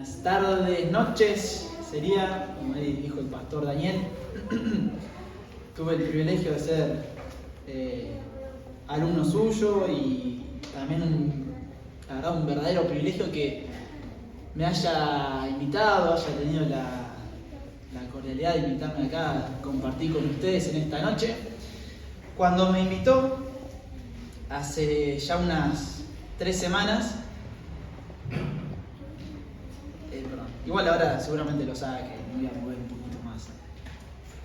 Buenas tardes, noches, sería, como dijo el pastor Daniel. Tuve el privilegio de ser alumno suyo y también la verdad, un verdadero privilegio que me haya invitado, haya tenido la cordialidad de invitarme acá a compartir con ustedes en esta noche. Cuando me invitó, hace ya unas 3 semanas, igual ahora seguramente lo sabe, que me voy a mover un poquito más.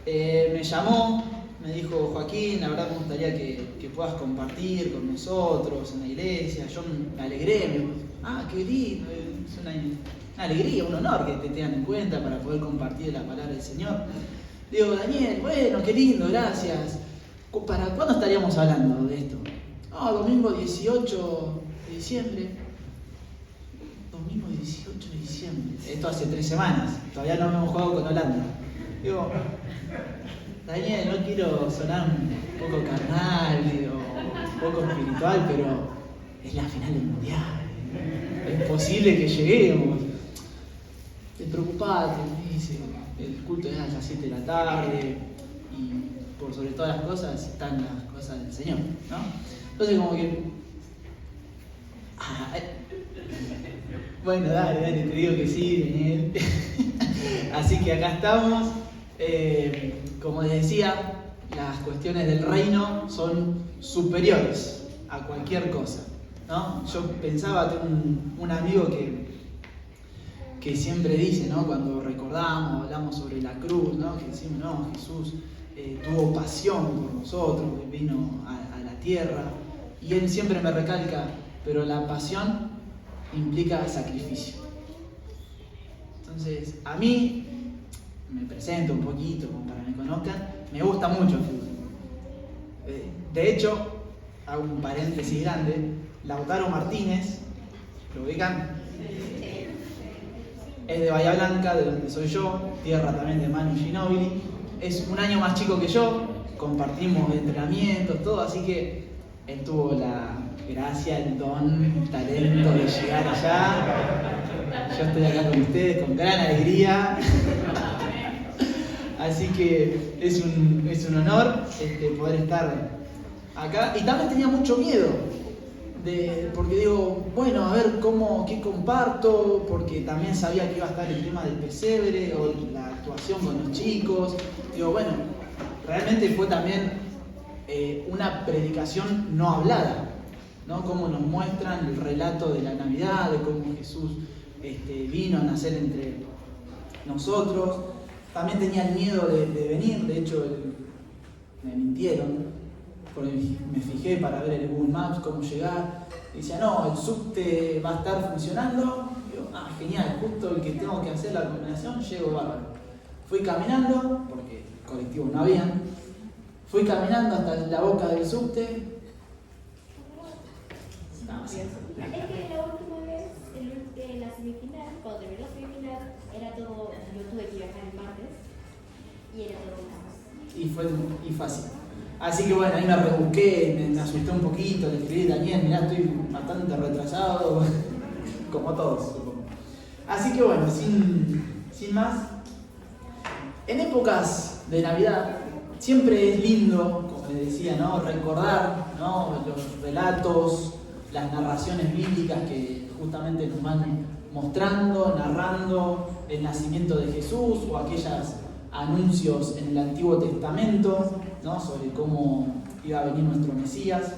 Me llamó, me dijo: Joaquín, la verdad me gustaría que puedas compartir con nosotros en la iglesia. Yo me alegré, me dijo: qué lindo, es una alegría, un honor que te tengan en cuenta para poder compartir la palabra del Señor. Digo: Daniel, bueno, qué lindo, gracias. ¿Para cuándo estaríamos hablando de esto? Domingo 18 de diciembre. Domingo 18 de diciembre. Esto hace 3 semanas. Todavía no hemos jugado con Holanda. Digo: Daniel, no quiero sonar un poco carnal o un poco espiritual, pero es la final del mundial. Es posible que lleguemos. Despreocupate, me dice. El culto es a las 7 de la tarde y por sobre todas las cosas están las cosas del Señor, ¿no? Entonces como que... Bueno, dale, te digo que sí, Daniel. Así que acá estamos. Como les decía, las cuestiones del reino son superiores a cualquier cosa, ¿no? Yo pensaba, tengo un amigo que siempre dice, ¿no? Cuando recordamos, hablamos sobre la cruz, ¿no? Que decimos: no, Jesús tuvo pasión por nosotros, vino a la tierra, y él siempre me recalca: pero la pasión implica sacrificio. Entonces, a mí, me presento un poquito como para que me conozcan, me gusta mucho el fútbol. De hecho, hago un paréntesis grande: Lautaro Martínez, ¿lo ubican? Es de Bahía Blanca, de donde soy yo, tierra también de Manu Ginóbili. Es un año más chico que yo, compartimos entrenamientos, todo, así que él tuvo la gracia, el don, el talento de llegar allá. Yo estoy acá con ustedes con gran alegría. Así que es un honor poder estar acá. Y también tenía mucho miedo, porque digo, bueno, a ver qué comparto, porque también sabía que iba a estar el tema del pesebre o la actuación con los chicos. Digo, bueno, realmente fue también una predicación no hablada, ¿no? Cómo nos muestran el relato de la Navidad, de cómo Jesús vino a nacer entre nosotros. También tenía el miedo de venir, de hecho me mintieron, porque me fijé para ver en el Google Maps cómo llegar. Y decía: no, el subte va a estar funcionando. Digo: genial, justo el que tengo que hacer la combinación, llego bárbaro. Fui caminando, porque colectivos no habían. Fui caminando hasta la boca del subte. Es que la última vez, en la semifinal, cuando terminó la semifinal, era todo, yo tuve que viajar el martes, y era todo más. Y fácil. Así que bueno, ahí me rebusqué, me asusté un poquito, le escribí: Daniel, mirá, estoy bastante retrasado, como todos, supongo. Así que bueno, sin más, en épocas de Navidad siempre es lindo, como les decía, ¿no? Recordar, ¿no? Los relatos, las narraciones bíblicas que justamente nos van mostrando, narrando el nacimiento de Jesús o aquellos anuncios en el Antiguo Testamento, ¿no? Sobre cómo iba a venir nuestro Mesías.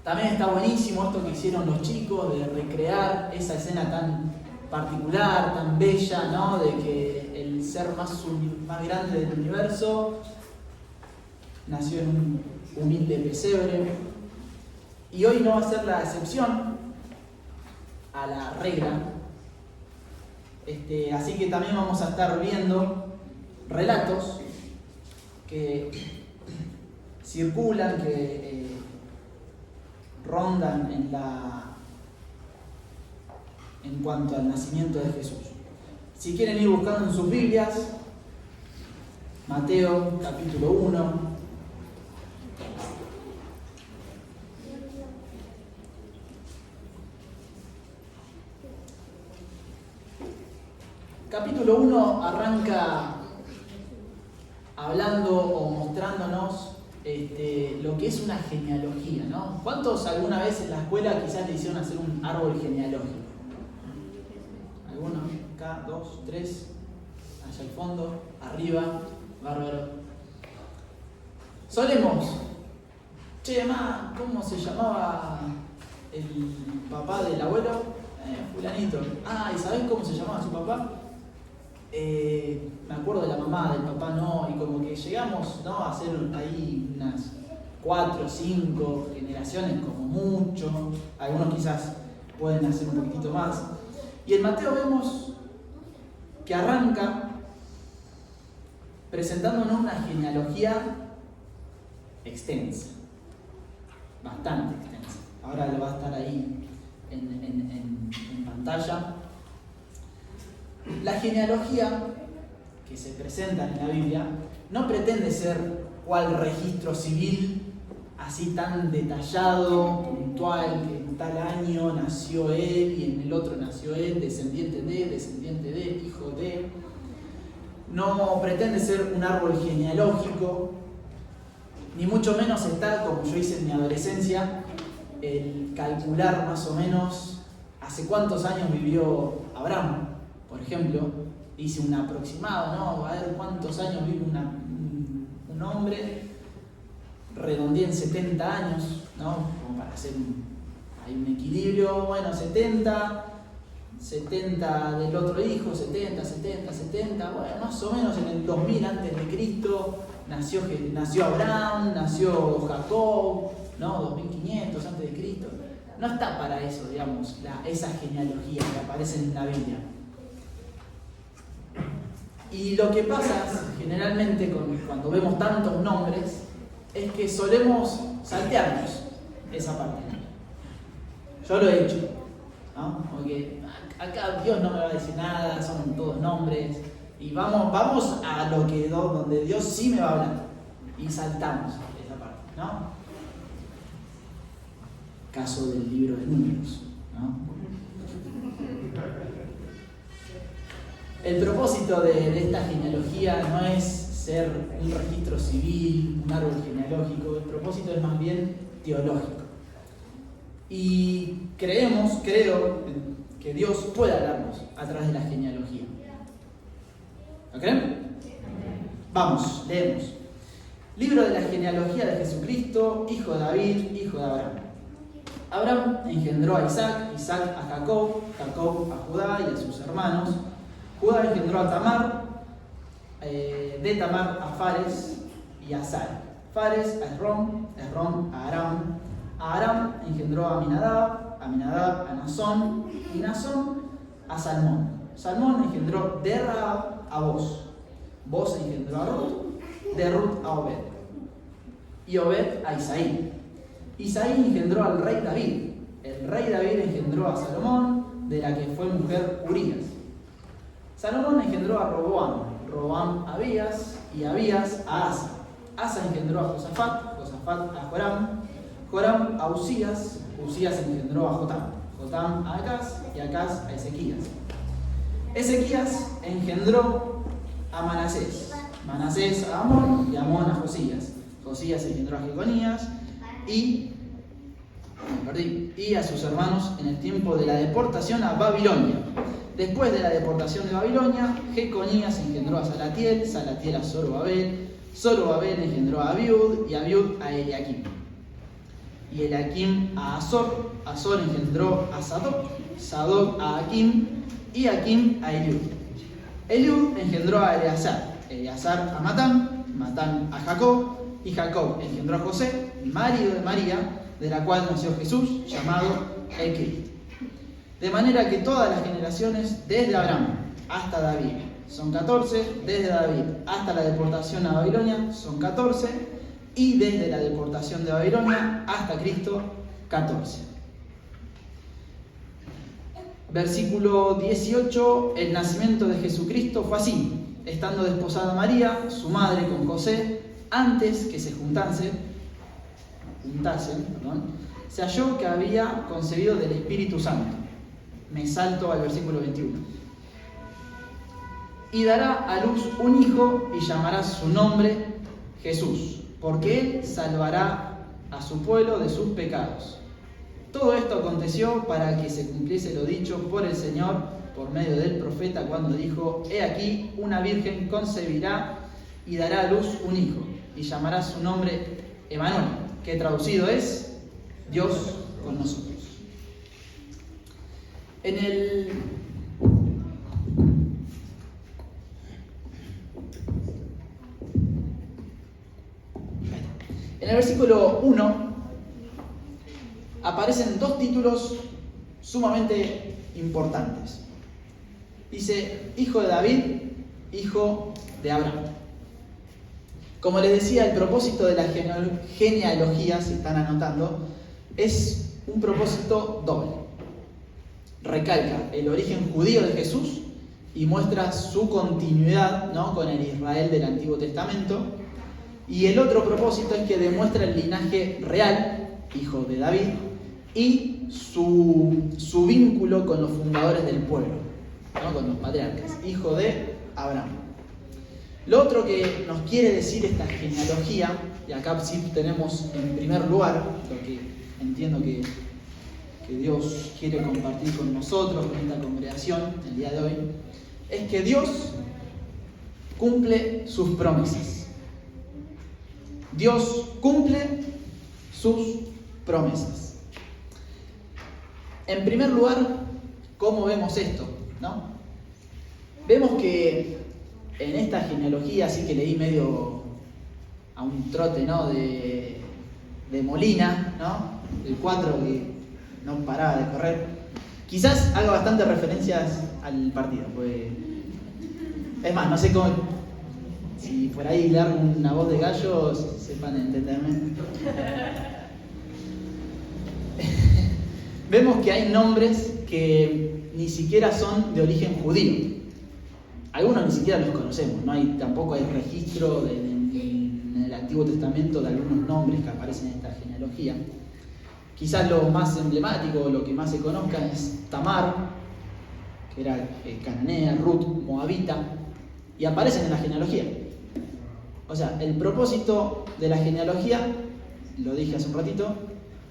También está buenísimo esto que hicieron los chicos de recrear esa escena tan particular, tan bella, ¿no? De que el ser más grande del universo nació en un humilde pesebre. Y hoy no va a ser la excepción a la regla. Así que también vamos a estar viendo relatos que circulan, que rondan en cuanto al nacimiento de Jesús. Si quieren ir buscando en sus Biblias, Mateo capítulo 1. Capítulo 1 arranca hablando o mostrándonos lo que es una genealogía, ¿no? ¿Cuántos alguna vez en la escuela quizás le hicieron hacer un árbol genealógico? ¿Alguno? Acá, 2, 3, allá al fondo, arriba, bárbaro. Solemos, che, ma, ¿cómo se llamaba el papá del abuelo? Fulanito. Ah, ¿y sabés cómo se llamaba su papá? Me acuerdo de la mamá, del papá no, y como que llegamos, ¿no?, a hacer ahí unas 4 o 5 generaciones como mucho, algunos quizás pueden hacer un poquitito más. Y en Mateo vemos que arranca presentándonos una genealogía extensa, bastante extensa. Ahora lo va a estar ahí en pantalla. La genealogía que se presenta en la Biblia no pretende ser cual registro civil así tan detallado, puntual, que en tal año nació él y en el otro nació él, descendiente de, hijo de. No pretende ser un árbol genealógico, ni mucho menos está, como yo hice en mi adolescencia, el calcular más o menos hace cuántos años vivió Abraham. Por ejemplo, hice un aproximado, ¿no? A ver cuántos años vive un hombre, redondeé en 70 años, ¿no? Como para hacer hay un equilibrio, bueno, 70 del otro hijo, 70, bueno, más o menos en el 2000 antes de Cristo nació Abraham, nació Jacob, ¿no? 2500 antes de Cristo. No está para eso, digamos, esa genealogía que aparece en la Biblia. Y lo que pasa generalmente cuando vemos tantos nombres es que solemos saltearnos esa parte. Yo lo he hecho, ¿no? Porque acá Dios no me va a decir nada, son todos nombres, y vamos a lo que donde Dios sí me va a hablar, y saltamos esa parte, ¿no? Caso del libro de Números, ¿no? El propósito de esta genealogía no es ser un registro civil, un árbol genealógico, el propósito es más bien teológico. Y creo que Dios puede hablarnos a través de la genealogía. ¿Lo creen? Vamos, leemos. Libro de la genealogía de Jesucristo, hijo de David, hijo de Abraham. Abraham engendró a Isaac, Isaac a Jacob, Jacob a Judá y a sus hermanos. Judá engendró a Tamar, de Tamar a Fares y a Sara. Fares a Esrom, Esrom a Aram. A Aram engendró a Aminadab, Aminadab a Nazón y Nazón a Salmón. Salmón engendró de Rahab a Boz. Boz engendró a Ruth, de Ruth a Obed. Y Obed a Isaí. Isaí engendró al rey David. El rey David engendró a Salomón, de la que fue mujer Urías. Salomón engendró a Roboam, Roboam a Abías y Abías a Asa. Asa engendró a Josafat, Josafat a Joram, Joram a Usías, Usías engendró a Jotam, Jotam a Acaz y Acaz a Ezequías. Ezequías engendró a Manasés, Manasés a Amón y Amón a Josías. Josías engendró a Jeconías y a sus hermanos en el tiempo de la deportación a Babilonia. Después de la deportación de Babilonia, Jeconías engendró a Salatiel, Salatiel a Zorobabel, Zorobabel engendró a Abiud y Abiud a Eliakim. Y Eliakim a Azor, Azor engendró a Sadoc, Sadoc a Akim y Akim a Eliud. Eliud engendró a Eleazar, Eleazar a Matán, Matán a Jacob y Jacob engendró a José, marido de María, de la cual nació Jesús, llamado el Cristo. De manera que todas las generaciones, desde Abraham hasta David, son 14, desde David hasta la deportación a Babilonia, son 14, y desde la deportación de Babilonia hasta Cristo, 14. Versículo 18, el nacimiento de Jesucristo fue así, estando desposada María, su madre, con José, antes que se juntasen, se halló que había concebido del Espíritu Santo. Me salto al versículo 21. y dará a luz un hijo y llamará su nombre Jesús, porque él salvará a su pueblo de sus pecados. Todo esto aconteció para que se cumpliese lo dicho por el Señor por medio del profeta cuando dijo: He aquí, una virgen concebirá y dará a luz un hijo, y llamará su nombre Emmanuel, que traducido es Dios con nosotros. En el versículo 1 aparecen dos títulos sumamente importantes. Dice: hijo de David, hijo de Abraham. Como les decía, el propósito de la genealogía, si están anotando, es un propósito doble. Recalca el origen judío de Jesús y muestra su continuidad, ¿no?, con el Israel del Antiguo Testamento. Y el otro propósito es que demuestra el linaje real, hijo de David, y su vínculo con los fundadores del pueblo, ¿no?, con los patriarcas, hijo de Abraham. Lo otro que nos quiere decir esta genealogía, y acá sí tenemos en primer lugar lo que entiendo que Dios quiere compartir con nosotros, con esta congregación el día de hoy, es que Dios cumple sus promesas. Dios cumple sus promesas. En primer lugar, ¿cómo vemos esto?, ¿no? Vemos que en esta genealogía, así que leí medio a un trote, ¿no?, de Molina, ¿no?, el 4 que no paraba de correr. Quizás haga bastantes referencias al partido, pues es más, no sé cómo, si por ahí le hago una voz de gallo, sepan entenderme. Vemos que hay nombres que ni siquiera son de origen judío. Algunos ni siquiera los conocemos, tampoco hay registro en el Antiguo Testamento de algunos nombres que aparecen en esta genealogía. Quizás lo más emblemático, lo que más se conozca es Tamar, que era cananea, Ruth, moabita, y aparecen en la genealogía. O sea, el propósito de la genealogía, lo dije hace un ratito,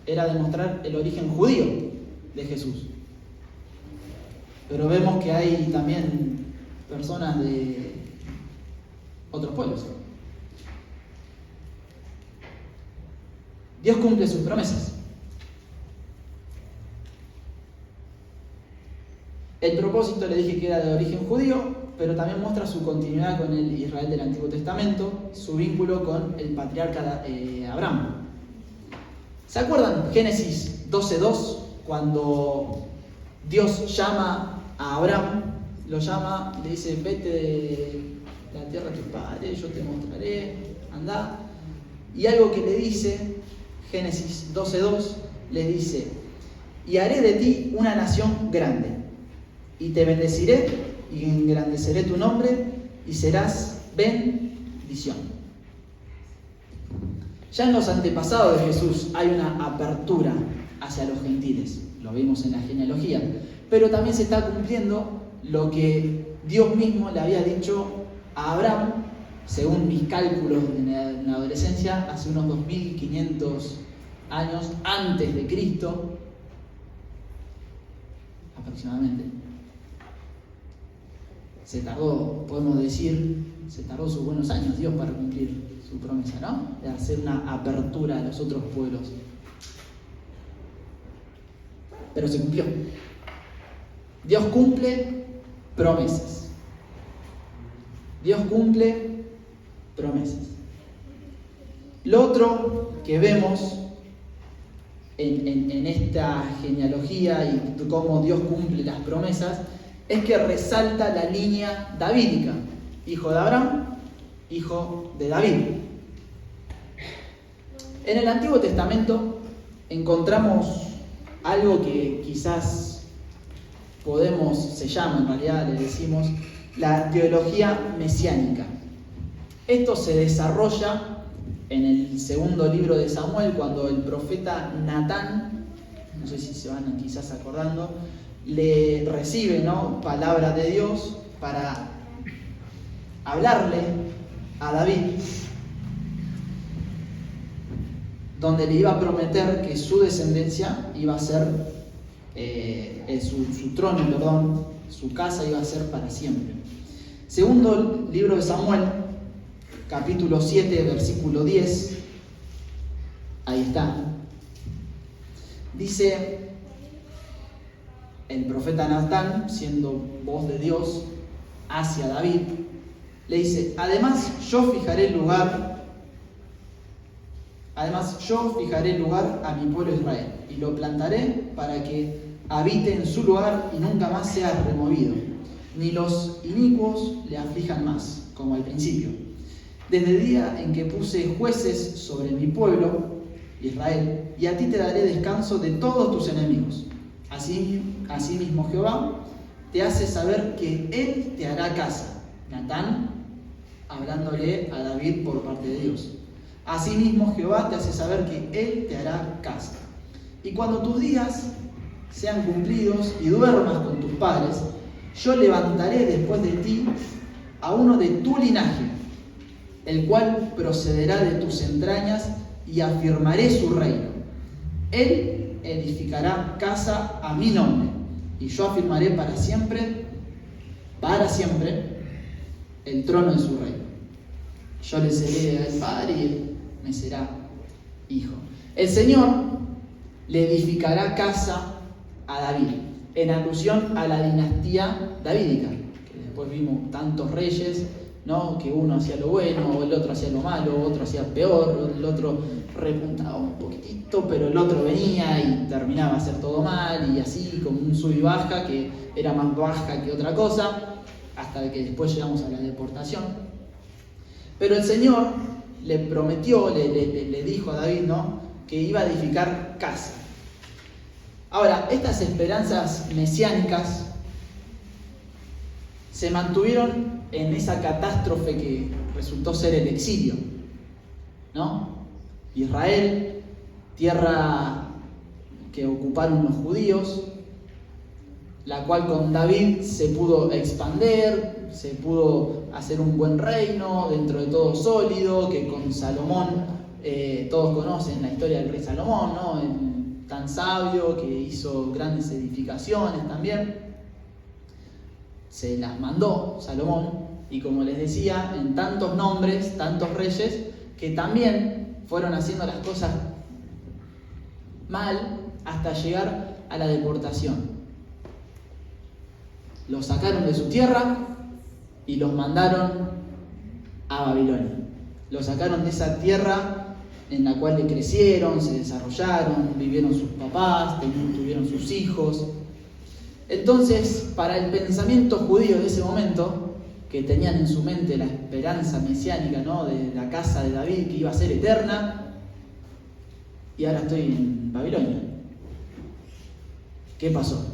era demostrar el origen judío de Jesús. Pero vemos que hay también personas de otros pueblos. Dios cumple sus promesas. El propósito, le dije que era de origen judío, pero también muestra su continuidad con el Israel del Antiguo Testamento, su vínculo con el patriarca Abraham. ¿Se acuerdan Génesis 12:2? Cuando Dios llama a Abraham, lo llama, le dice: vete de la tierra de tus padres, yo te mostraré, andá. Y algo que le dice, Génesis 12:2, le dice: y haré de ti una nación grande, y te bendeciré, y engrandeceré tu nombre, y serás bendición. Ya en los antepasados de Jesús hay una apertura hacia los gentiles, lo vimos en la genealogía, pero también se está cumpliendo lo que Dios mismo le había dicho a Abraham, según mis cálculos en la adolescencia, hace unos 2500 años antes de Cristo, aproximadamente. Se tardó sus buenos años Dios para cumplir su promesa, ¿no?, de hacer una apertura a los otros pueblos. Pero se cumplió. Dios cumple promesas. Dios cumple promesas. Lo otro que vemos en esta genealogía y cómo Dios cumple las promesas es que resalta la línea davídica: hijo de Abraham, hijo de David. En el Antiguo Testamento encontramos algo que quizás se llama, en realidad le decimos, la teología mesiánica. Esto se desarrolla en el segundo libro de Samuel, cuando el profeta Natán, no sé si se van quizás acordando, le recibe, ¿no?, palabra de Dios para hablarle a David, donde le iba a prometer que su descendencia iba a ser, su trono, su casa iba a ser para siempre. Segundo libro de Samuel, capítulo 7, versículo 10, ahí está. Dice el profeta Natán, siendo voz de Dios hacia David, le dice: además yo fijaré lugar a mi pueblo Israel, y lo plantaré para que habite en su lugar y nunca más sea removido, ni los inicuos le aflijan más, como al principio. Desde el día en que puse jueces sobre mi pueblo Israel, y a ti te daré descanso de todos tus enemigos. Asimismo Jehová te hace saber que Él te hará casa. Natán hablándole a David por parte de Dios. Asimismo Jehová te hace saber que Él te hará casa. Y cuando tus días sean cumplidos y duermas con tus padres, yo levantaré después de ti a uno de tu linaje, el cual procederá de tus entrañas, y afirmaré su reino. Él edificará casa a mi nombre, y yo afirmaré para siempre, el trono de su reino. Yo le seré al Padre y Él me será hijo. El Señor le edificará casa a David, en alusión a la dinastía davídica, que después vimos tantos reyes, ¿no? Que uno hacía lo bueno, el otro hacía lo malo, otro hacía peor, el otro repuntaba un poquitito, pero el otro venía y terminaba a hacer todo mal, y así como un sub y baja que era más baja que otra cosa, hasta que después llegamos a la deportación. Pero el Señor le prometió, le dijo a David, ¿no?, que iba a edificar casa. Ahora, estas esperanzas mesiánicas se mantuvieron en esa catástrofe que resultó ser el exilio, ¿no? Israel, tierra que ocuparon los judíos, la cual con David se pudo expander, se pudo hacer un buen reino, dentro de todo sólido, que con Salomón, todos conocen la historia del rey Salomón, ¿no? Tan sabio, que hizo grandes edificaciones también. Se las mandó Salomón, y como les decía, en tantos nombres, tantos reyes, que también fueron haciendo las cosas mal hasta llegar a la deportación. Los sacaron de su tierra y los mandaron a Babilonia. Los sacaron de esa tierra en la cual crecieron, se desarrollaron, vivieron sus papás, tuvieron sus hijos. Entonces, para el pensamiento judío de ese momento, que tenían en su mente la esperanza mesiánica, ¿no?, de la casa de David, que iba a ser eterna, y ahora estoy en Babilonia. ¿Qué pasó?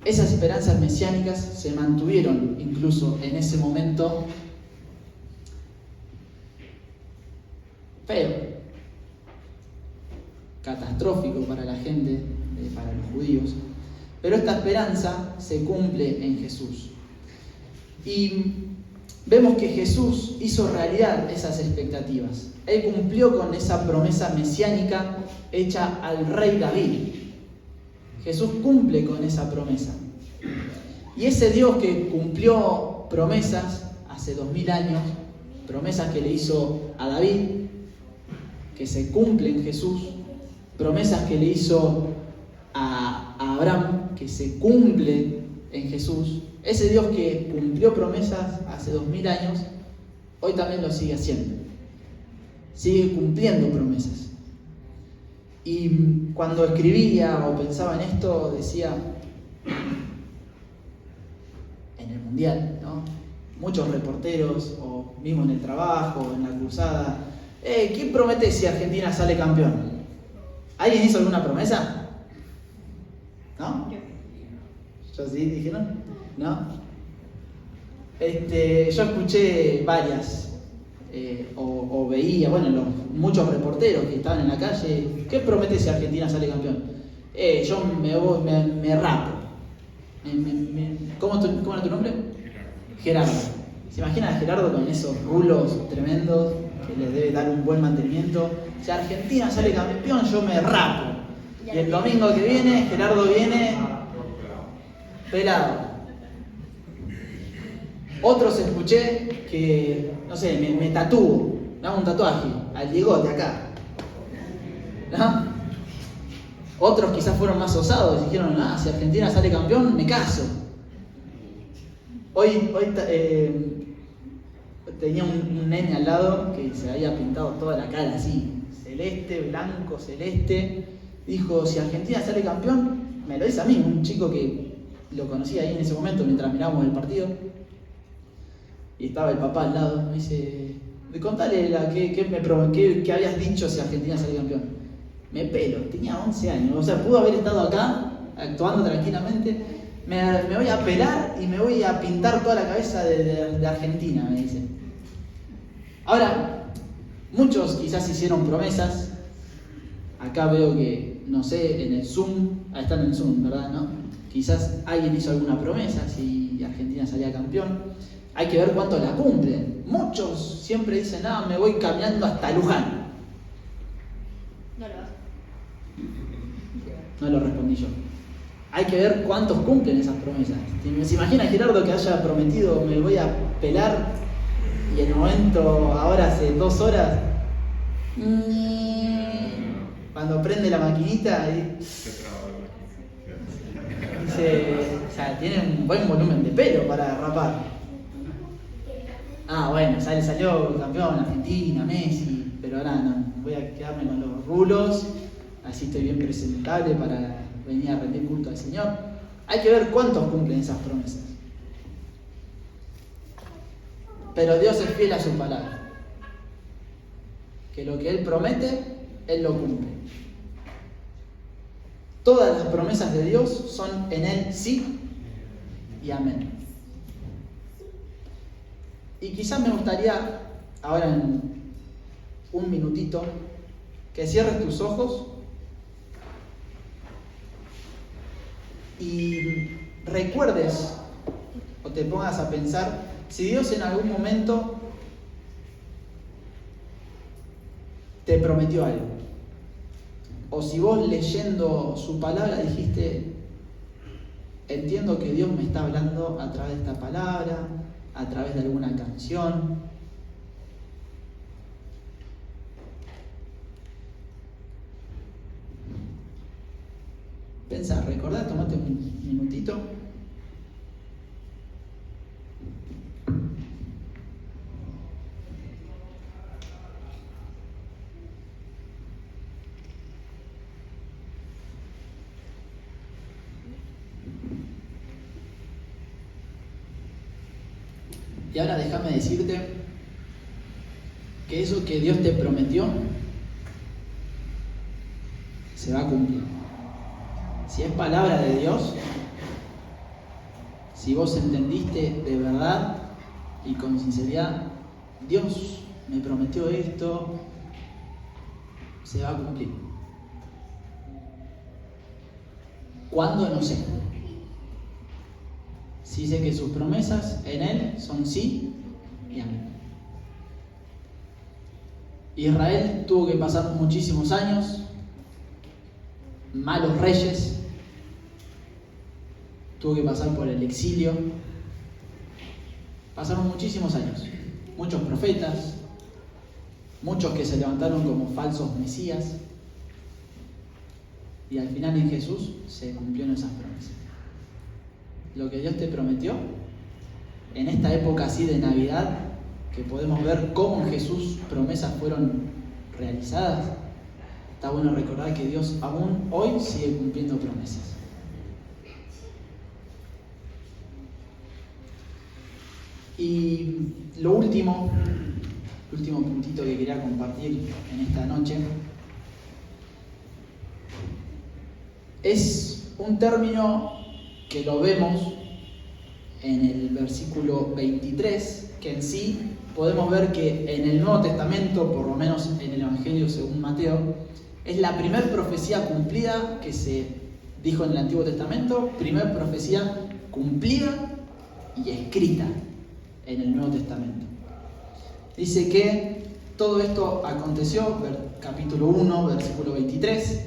Esas esperanzas mesiánicas se mantuvieron incluso en ese momento feo, catastrófico para la gente, para los judíos, pero esta esperanza se cumple en Jesús. Y vemos que Jesús hizo realidad esas expectativas. Él cumplió con esa promesa mesiánica hecha al rey David. Jesús cumple con esa promesa. Y ese Dios que cumplió promesas hace 2000 años, promesas que le hizo a David, que se cumplen en Jesús, promesas que le hizo a Abraham, que se cumplen en Jesús, ese Dios que cumplió promesas hace 2000 años, hoy también lo sigue haciendo. Sigue cumpliendo promesas. Y cuando escribía o pensaba en esto, decía, en el Mundial, ¿no?, muchos reporteros, o mismo en el trabajo, en la cruzada, ¿quién promete si Argentina sale campeón? ¿Alguien hizo alguna promesa? ¿No? ¿Yo sí? ¿Dijeron? ¿No? Yo escuché varias, o veía, muchos reporteros que estaban en la calle. ¿Qué promete si Argentina sale campeón? Yo me rapo. ¿Cómo era tu nombre? Gerardo. ¿Se imaginan a Gerardo con esos rulos tremendos que les debe dar un buen mantenimiento? Si Argentina sale campeón, yo me rapo. Y el domingo que viene, Gerardo viene pelado. Otros escuché que, no sé, me tatúo, me hago un tatuaje al Diegote acá. ¿No? Otros quizás fueron más osados y dijeron, si Argentina sale campeón, me caso. Hoy tenía un nene al lado que se había pintado toda la cara así, celeste, blanco, celeste. Dijo, si Argentina sale campeón, me lo dice a mí, un chico que lo conocí ahí en ese momento mientras mirábamos el partido. Y estaba el papá al lado, me dice, contale qué habías dicho si Argentina sale campeón. Me pelo, tenía 11 años, o sea, pudo haber estado acá, actuando tranquilamente. Me voy a pelar y me voy a pintar toda la cabeza de Argentina, me dice. Ahora, muchos quizás hicieron promesas. Acá veo que, no sé, en el Zoom, están en el Zoom, ¿verdad? ¿No? Quizás alguien hizo alguna promesa si Argentina salía campeón. Hay que ver cuánto la cumplen. Muchos siempre dicen, me voy caminando hasta Luján. No lo hago. No lo respondí yo. Hay que ver cuántos cumplen esas promesas. ¿Se imagina Gerardo que haya prometido me voy a pelar y en el momento, ahora hace 2 horas, cuando prende la maquinita y dice, o sea, tiene un buen volumen de pelo para rapar. Bueno, salió campeón Argentina, Messi, pero ahora no, voy a quedarme con los rulos, así estoy bien presentable para venir a rendir culto al Señor. Hay que ver cuántos cumplen esas promesas. Pero Dios es fiel a su palabra. Que lo que Él promete, Él lo cumple. Todas las promesas de Dios son en Él sí y amén. Y quizás me gustaría, ahora en un minutito, que cierres tus ojos y recuerdes o te pongas a pensar si Dios en algún momento te prometió algo. O si vos leyendo su palabra dijiste, entiendo que Dios me está hablando a través de esta palabra, a través de alguna canción. Pensá, recordá, tomate un minutito. Y ahora déjame decirte que eso que Dios te prometió se va a cumplir. Si es palabra de Dios, si vos entendiste de verdad y con sinceridad, Dios me prometió esto, se va a cumplir. ¿Cuándo? No sé. Sí sé que sus promesas en Él son sí y amén. Israel tuvo que pasar muchísimos años, malos reyes, tuvo que pasar por el exilio, pasaron muchísimos años, muchos profetas, muchos que se levantaron como falsos mesías, y al final en Jesús se cumplieron esas promesas. Lo que Dios te prometió, en esta época así de Navidad, que podemos ver cómo en Jesús promesas fueron realizadas, está bueno recordar que Dios aún hoy sigue cumpliendo promesas. Y lo último puntito que quería compartir en esta noche, es un término que lo vemos en el versículo 23, que en sí podemos ver que en el Nuevo Testamento, por lo menos en el Evangelio según Mateo, es la primera profecía cumplida que se dijo en el Antiguo Testamento, primera profecía cumplida y escrita en el Nuevo Testamento. Dice que todo esto aconteció, capítulo 1, versículo 23,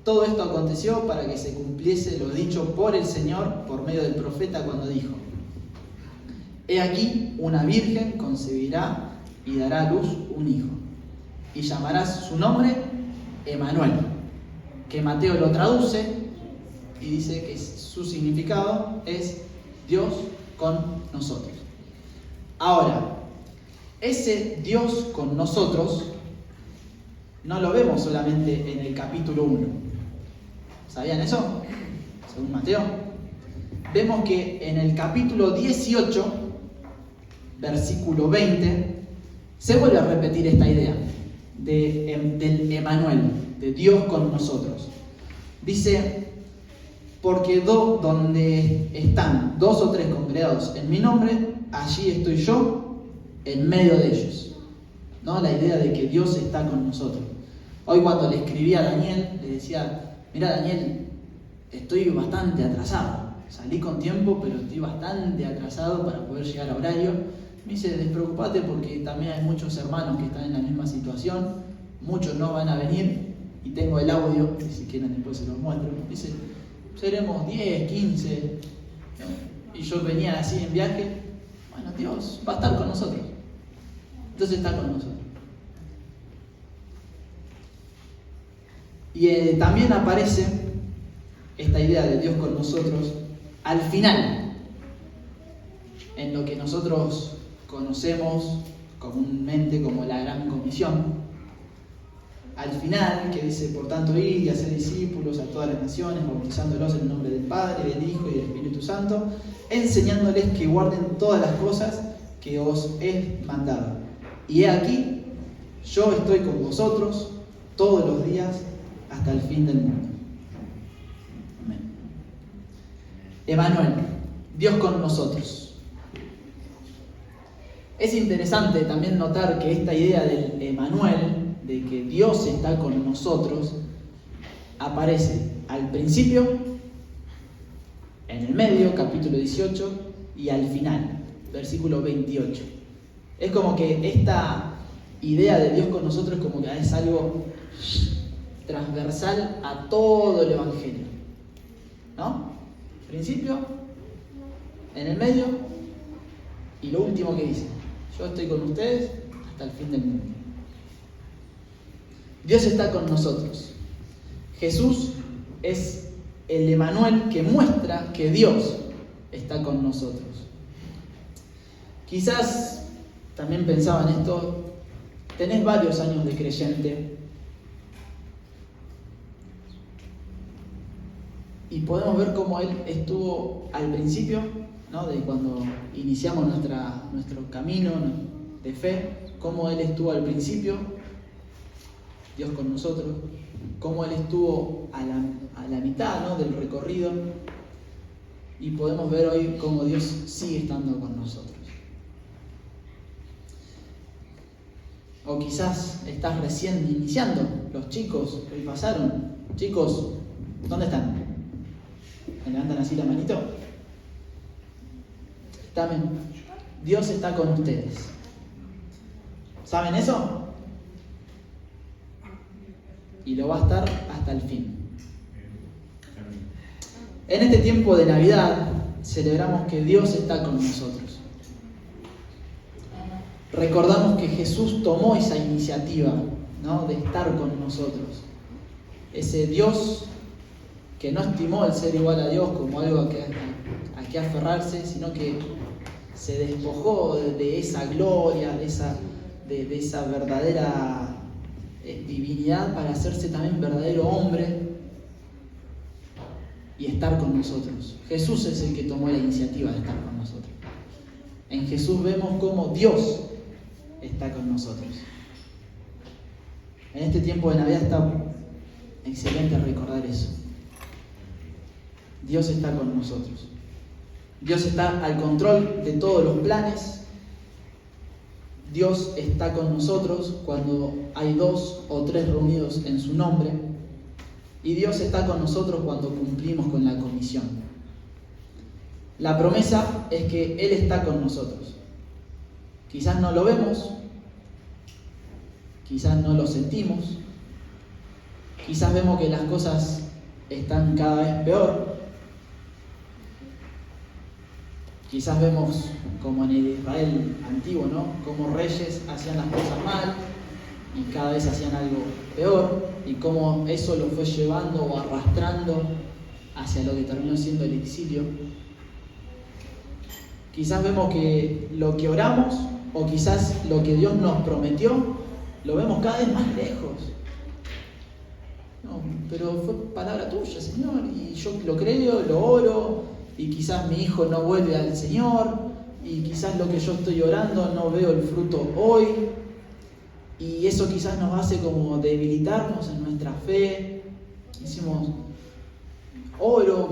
todo esto aconteció para que se cumpliese lo dicho por el Señor por medio del profeta cuando dijo: He aquí, una virgen concebirá y dará a luz un hijo, y llamarás su nombre Emanuel, que Mateo lo traduce y dice que su significado es Dios con nosotros. Ahora, ese Dios con nosotros no lo vemos solamente en el capítulo 1. ¿Sabían eso? Según Mateo. Vemos que en el capítulo 18, versículo 20, se vuelve a repetir esta idea del Emanuel, de Dios con nosotros. Dice: porque donde están 2 o 3 congregados en mi nombre, allí estoy yo en medio de ellos. ¿No? La idea de que Dios está con nosotros. Hoy cuando le escribí a Daniel, le decía: mira Daniel, estoy bastante atrasado. Salí con tiempo, pero estoy bastante atrasado para poder llegar a horario. Me dice: despreocupate porque también hay muchos hermanos que están en la misma situación. Muchos no van a venir y tengo el audio, y si quieren después se los muestro. Dice: seremos 10, 15. ¿no? Y yo venía así en viaje. Bueno, Dios va a estar con nosotros. Entonces está con nosotros. Y también aparece esta idea de Dios con nosotros al final, en lo que nosotros conocemos comúnmente como la Gran Comisión. Al final, que dice: por tanto, id y haced discípulos a todas las naciones, bautizándolos en el nombre del Padre, del Hijo y del Espíritu Santo, enseñándoles que guarden todas las cosas que os he mandado. Y he aquí, yo estoy con vosotros todos los días hasta el fin del mundo. Amén. Emanuel, Dios con nosotros. Es interesante también notar que esta idea del Emanuel, de que Dios está con nosotros, aparece al principio, en el medio, capítulo 18, y al final, versículo 28. Es como que esta idea de Dios con nosotros como que es algo transversal a todo el Evangelio, ¿no? Principio, en el medio y lo último que dice: yo estoy con ustedes hasta el fin del mundo. Dios está con nosotros. Jesús es el Emanuel que muestra que Dios está con nosotros. Quizás también pensaba en esto: tenés varios años de creyente y podemos ver cómo Él estuvo al principio, ¿no? De cuando iniciamos nuestro camino de fe, cómo Él estuvo al principio, Dios con nosotros, cómo Él estuvo a la mitad, ¿no? del recorrido, y podemos ver hoy cómo Dios sigue estando con nosotros. O quizás estás recién iniciando. Los chicos que hoy pasaron, chicos, ¿dónde están? ¿Me levantan así la manito? También, Dios está con ustedes. ¿Saben eso? Y lo va a estar hasta el fin. En este tiempo de Navidad celebramos que Dios está con nosotros. Recordamos que Jesús tomó esa iniciativa, ¿no? de estar con nosotros. Ese Dios que no estimó el ser igual a Dios como algo a que aferrarse, sino que se despojó de esa gloria, de esa verdadera divinidad para hacerse también verdadero hombre y estar con nosotros. Jesús es el que tomó la iniciativa de estar con nosotros. En Jesús vemos cómo Dios está con nosotros. En este tiempo de Navidad está excelente recordar eso. Dios está con nosotros. Dios está al control de todos los planes. Dios está con nosotros cuando hay 2 o 3 reunidos en su nombre. Y Dios está con nosotros cuando cumplimos con la comisión. La promesa es que Él está con nosotros. Quizás no lo vemos, quizás no lo sentimos, quizás vemos que las cosas están cada vez peor. Quizás vemos como en el Israel antiguo, ¿no? Como reyes hacían las cosas mal y cada vez hacían algo peor, y cómo eso lo fue llevando o arrastrando hacia lo que terminó siendo el exilio. Quizás vemos que lo que oramos, o quizás lo que Dios nos prometió, lo vemos cada vez más lejos. No, pero fue palabra tuya, Señor, y yo lo creo, lo oro, y quizás mi hijo no vuelve al Señor, y quizás lo que yo estoy orando no veo el fruto hoy, y eso quizás nos hace como debilitarnos en nuestra fe. Decimos, oro,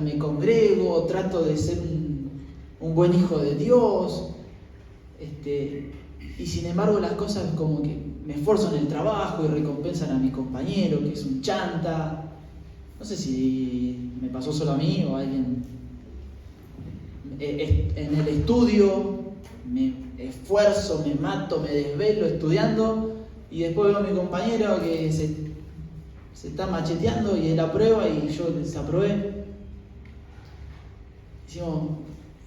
me congrego, trato de ser un buen hijo de Dios, y sin embargo las cosas como que me esfuerzo en el trabajo y recompensan a mi compañero que es un chanta. No sé si me pasó solo a mí o a alguien. En el estudio me esfuerzo, me mato, me desvelo estudiando, y después veo a mi compañero que se está macheteando y es la prueba y yo desaprobé. Decimos,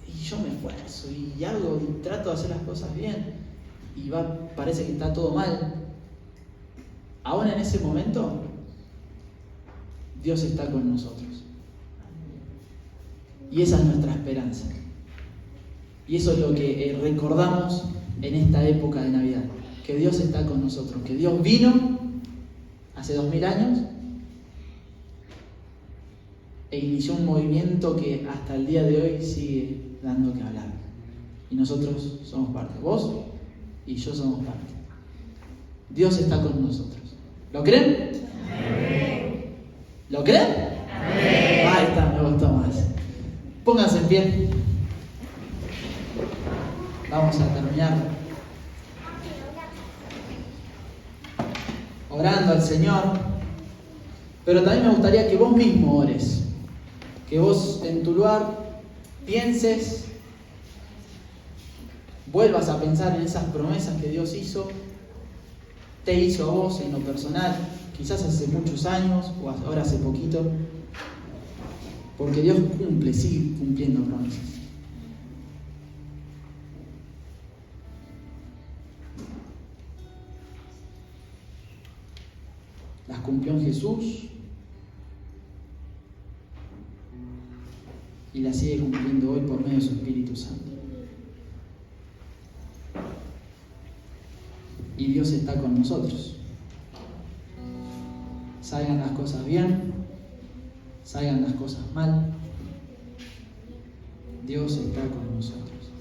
y yo me esfuerzo y hago y trato de hacer las cosas bien, y parece que está todo mal. Aún en ese momento, Dios está con nosotros. Y esa es nuestra esperanza. Y eso es lo que recordamos en esta época de Navidad. Que Dios está con nosotros. Que Dios vino hace 2000 años e inició un movimiento que hasta el día de hoy sigue dando que hablar. Y nosotros somos parte. Vos y yo somos parte. Dios está con nosotros. ¿Lo creen? Amén. ¿Lo creen? Amén. Ahí está, me gustó más. Pónganse en pie. Vamos a terminar orando al Señor. Pero también me gustaría que vos mismo ores. Que vos en tu lugar pienses, vuelvas a pensar en esas promesas que Dios te hizo a vos en lo personal, quizás hace muchos años o ahora hace poquito, porque Dios sigue cumpliendo promesas. Las cumplió en Jesús y las sigue cumpliendo hoy por medio de su Espíritu Santo. Y Dios está con nosotros. Salgan las cosas bien, salgan las cosas mal, Dios está con nosotros.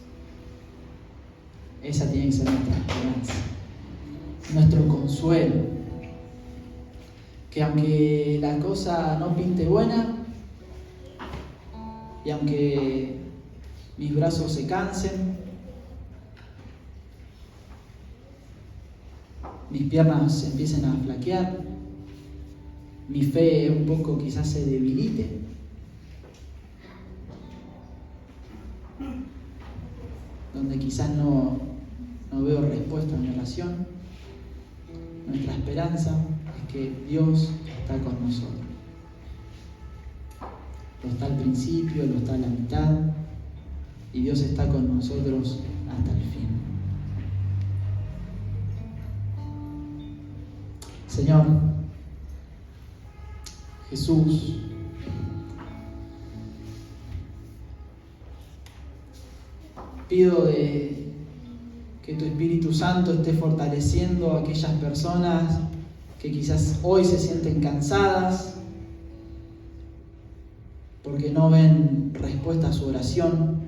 Esa tiene que ser nuestra esperanza, nuestro consuelo. Que aunque la cosa no pinte buena, y aunque mis brazos se cansen, mis piernas se empiecen a flaquear, mi fe un poco quizás se debilite, donde quizás no veo respuesta a mi oración, nuestra esperanza es que Dios está con nosotros. Lo está al principio, lo está a la mitad, y Dios está con nosotros hasta el fin. Señor Jesús, pido que tu Espíritu Santo esté fortaleciendo a aquellas personas que quizás hoy se sienten cansadas porque no ven respuesta a su oración,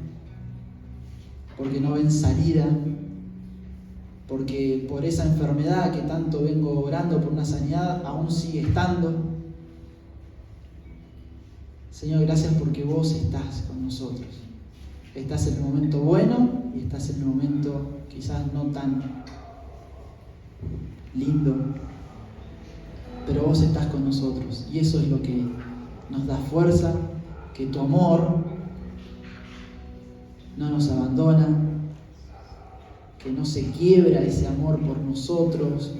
porque no ven salida, porque por esa enfermedad que tanto vengo orando por una sanidad aún sigue estando. Señor, gracias porque vos estás con nosotros. Estás en el momento bueno y estás en el momento quizás no tan lindo, pero vos estás con nosotros y eso es lo que nos da fuerza, que tu amor no nos abandona, que no se quiebra ese amor por nosotros.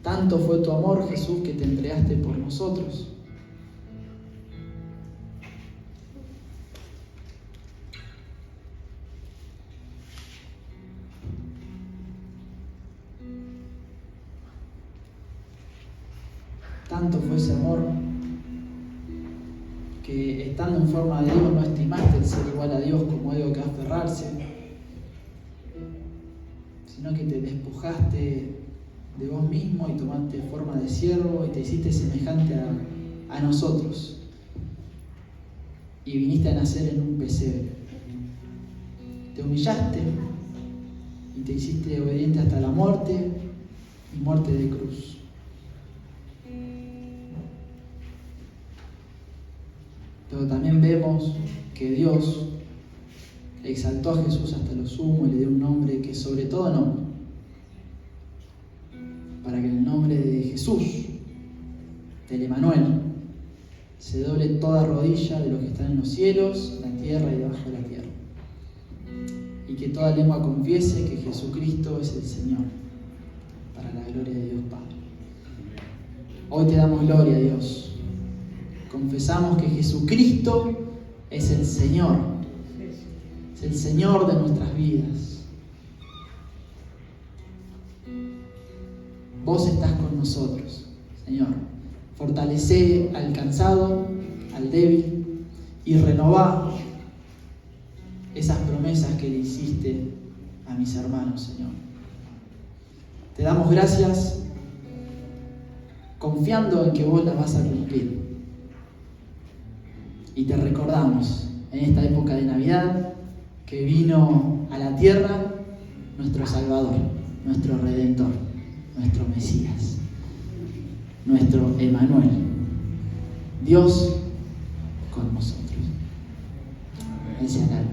Tanto fue tu amor, Jesús, que te entregaste por nosotros. Tanto fue ese amor que estando en forma de Dios no estimaste el ser igual a Dios como algo que aferrarse, sino que te despojaste de vos mismo y tomaste forma de siervo y te hiciste semejante a nosotros y viniste a nacer en un pesebre. Te humillaste y te hiciste obediente hasta la muerte y muerte de cruz. Pero también vemos que Dios exaltó a Jesús hasta lo sumo y le dio un nombre que sobre todo nombre, para que en el nombre de Jesús, del Emanuel, se doble toda rodilla de los que están en los cielos, en la tierra y debajo de la tierra, y que toda lengua confiese que Jesucristo es el Señor, para la gloria de Dios Padre. Hoy te damos gloria, Dios. Confesamos que Jesucristo es el Señor de nuestras vidas. Vos estás con nosotros, Señor. Fortalecé al cansado, al débil, y renová esas promesas que le hiciste a mis hermanos, Señor. Te damos gracias confiando en que vos las vas a cumplir. Y te recordamos en esta época de Navidad que vino a la tierra nuestro Salvador, nuestro Redentor, nuestro Mesías, nuestro Emanuel, Dios con nosotros. Él se alabe.